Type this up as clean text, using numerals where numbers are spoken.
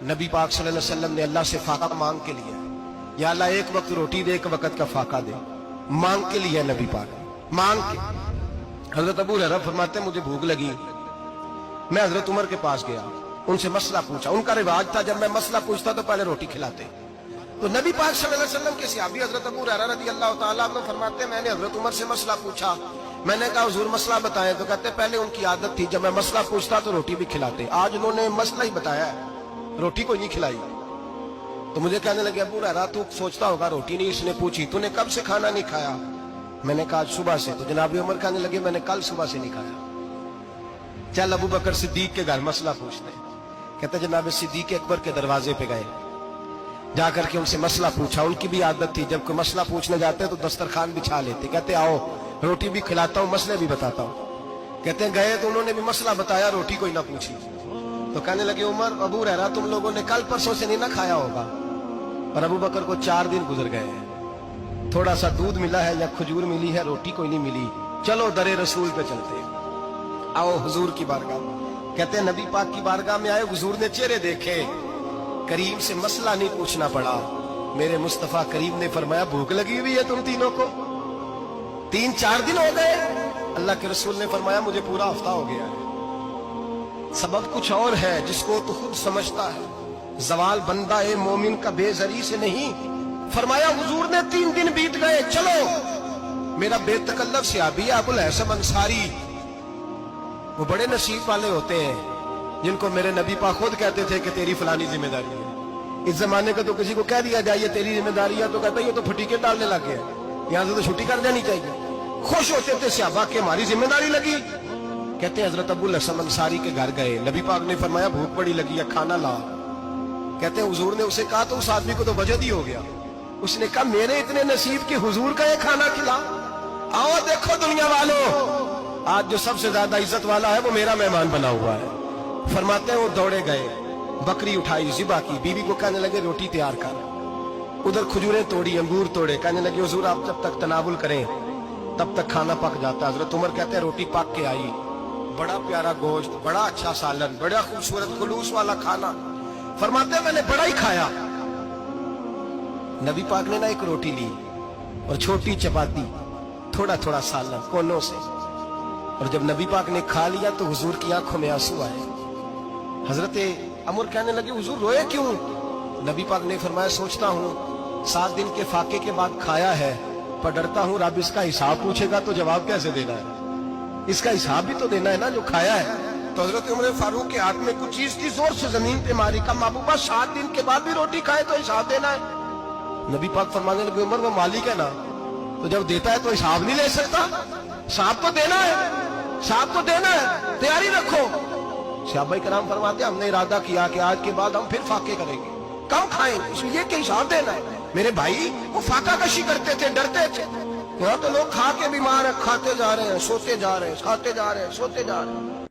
نبی پاک صلی اللہ علیہ وسلم نے اللہ سے فاقہ مانگ کے لیا، یا اللہ ایک وقت روٹی دے، ایک وقت کا فاقہ دے، مانگ کے لیا نبی پاک مانگ کے۔ حضرت ابو ہریرہ فرماتے ہیں مجھے بھوک لگی، میں حضرت عمر کے پاس گیا، ان سے مسئلہ پوچھا۔ ان کا رواج تھا جب میں مسئلہ پوچھتا تو پہلے روٹی کھلاتے۔ تو نبی پاک صلی اللہ علیہ وسلم کے صحابی حضرت ابو ہریرہ رضی اللہ تعالیٰ عنہ فرماتے ہیں میں نے حضرت عمر سے مسئلہ پوچھا، میں نے کہا حضور مسئلہ بتائیں، تو کہتے ہیں پہلے ان کی عادت تھی جب میں مسئلہ پوچھتا تو روٹی بھی کھلاتے، آج انہوں نے مسئلہ ہی بتایا ہے، روٹی کو نہیں کھلائی۔ تو مجھے کہنے لگے ابو ہریرہ تو سوچتا ہوگا روٹی نہیں اس نے پوچھی، تو نے کب سے کھانا نہیں کھایا؟ میں نے کہا صبح سے۔ تو جناب عمر کہنے لگے میں نے کل صبح سے نہیں کھایا، چل ابو بکر صدیق کے گھر مسئلہ پوچھتے ہیں۔ کہتے جناب صدیق اکبر کے دروازے پہ گئے، جا کر کے ان سے مسئلہ پوچھا۔ ان کی بھی عادت تھی جب کوئی مسئلہ پوچھنے جاتے تو دسترخوان بچھا لیتے، کہتے آؤ روٹی بھی کھلاتا ہوں مسئلے بھی بتاتا ہوں۔ کہتے ہیں گئے تو انہوں نے بھی مسئلہ بتایا، روٹی کوئی نہ پوچھی۔ تو کہنے لگے عمر ابو ہریرہ تم لوگوں نے کل پرسوں سے نہیں نہ کھایا ہوگا۔ اور ابو بکر کو 4 دن گزر گئے ہیں، تھوڑا سا دودھ ملا ہے یا کھجور ملی ہے، روٹی کوئی نہیں ملی، چلو در رسول پہ چلتے، آؤ حضور کی بارگاہ۔ کہتے ہیں نبی پاک کی بارگاہ میں آئے، حضور نے چہرے دیکھے، کریم سے مسئلہ نہیں پوچھنا پڑا۔ میرے مصطفیٰ کریم نے فرمایا بھوک لگی ہوئی ہے تم تینوں کو؟ 3-4 دن ہو گئے؟ اللہ کے رسول نے فرمایا مجھے پورا ہفتہ ہو گیا ہے۔ سبب کچھ اور ہے جس کو تو خود سمجھتا ہے، زوال بندہ مومن کا بے زری سے نہیں۔ فرمایا حضور نے 3 دن بیت گئے، چلو۔ میرا بے تکلف صحابی ابو الحسن انصاری، وہ بڑے نصیب والے ہوتے ہیں جن کو میرے نبی پاک خود کہتے تھے کہ تیری فلانی ذمہ داری ہے۔ اس زمانے کا تو کسی کو کہہ دیا جائے تیری ذمہ داری ہے تو کہتا ہے یہ تو پھٹیکے ڈالنے لگ گیا، یہاں سے تو چھٹی کر جانی چاہیے۔ خوش ہوتے تھے صحابہ کہ ہماری ذمہ داری لگی۔ کہتے ہیں حضرت ابو الحسن انصاری کے گھر گئے، نبی پاک نے فرمایا بھوک بڑی لگی ہے کھانا لا۔ کہتے ہیں حضور نے اسے کہا تو اس آدمی کو تو وجد ہی ہو گیا، اس نے کہا میرے اتنے نصیب کہ حضور کا یہ کھانا کھلا۔ آؤ دیکھو دنیا والوں، آج جو سب سے زیادہ عزت والا ہے وہ میرا مہمان بنا ہوا ہے۔ فرماتے ہیں وہ دوڑے گئے، بکری اٹھائی ذبح کی، بیوی کو کہنے لگے روٹی تیار کر، ادھر کھجوریں توڑی، انگور توڑے، کہنے لگے حضور آپ جب تک تناول کریں تب تک کھانا پک جاتا۔ حضرت عمر کہتے ہیں روٹی پک کے آئی، بڑا پیارا گوشت، بڑا اچھا سالن، بڑا خوبصورت خلوص والا کھانا۔ فرماتے ہیں میں نے بڑا ہی کھایا۔ نبی پاک نے نہ ایک روٹی لی اور چھوٹی چپاتی، تھوڑا تھوڑا سالن کونوں سے، اور جب نبی پاک نے کھا لیا تو حضور کی آنکھوں میں آنسو آئے۔ حضرت عمر کہنے لگے حضور روئے کیوں؟ نبی پاک نے فرمایا سوچتا ہوں 7 دن کے فاقے کے بعد کھایا ہے، پر ڈرتا ہوں رب اس کا حساب پوچھے گا تو جواب کیسے دینا ہے، اس کا حساب بھی تو دینا ہے نا جو کھایا ہے۔ تو حضرت عمر فاروق کے ہاتھ میں کچھ چیز تھی، زور سے زمین پہ ماری، کہا محبوبہ 7 دن کے بعد بھی روٹی کھائے تو حساب دینا ہے۔ نبی پاک فرمانے لگے عمر وہ مالک ہے نا، تو جب دیتا ہے تو حساب نہیں لے سکتا، حساب تو دینا ہے، حساب تو دینا ہے، تیاری رکھو۔ صحابہ کرام فرماتے ہیں ہم نے ارادہ کیا کہ آج کے بعد ہم پھر فاقے کریں گے، کم کھائیں گے، اس لیے کہ حساب دینا ہے۔ میرے بھائی وہ فاقہ کشی کرتے تھے، ڈرتے تھے۔ یہاں تو لوگ کھا کے بیمار ہیں، کھاتے جا رہے ہیں، سوتے جا رہے ہیں، کھاتے جا رہے ہیں، سوتے جا رہے ہیں۔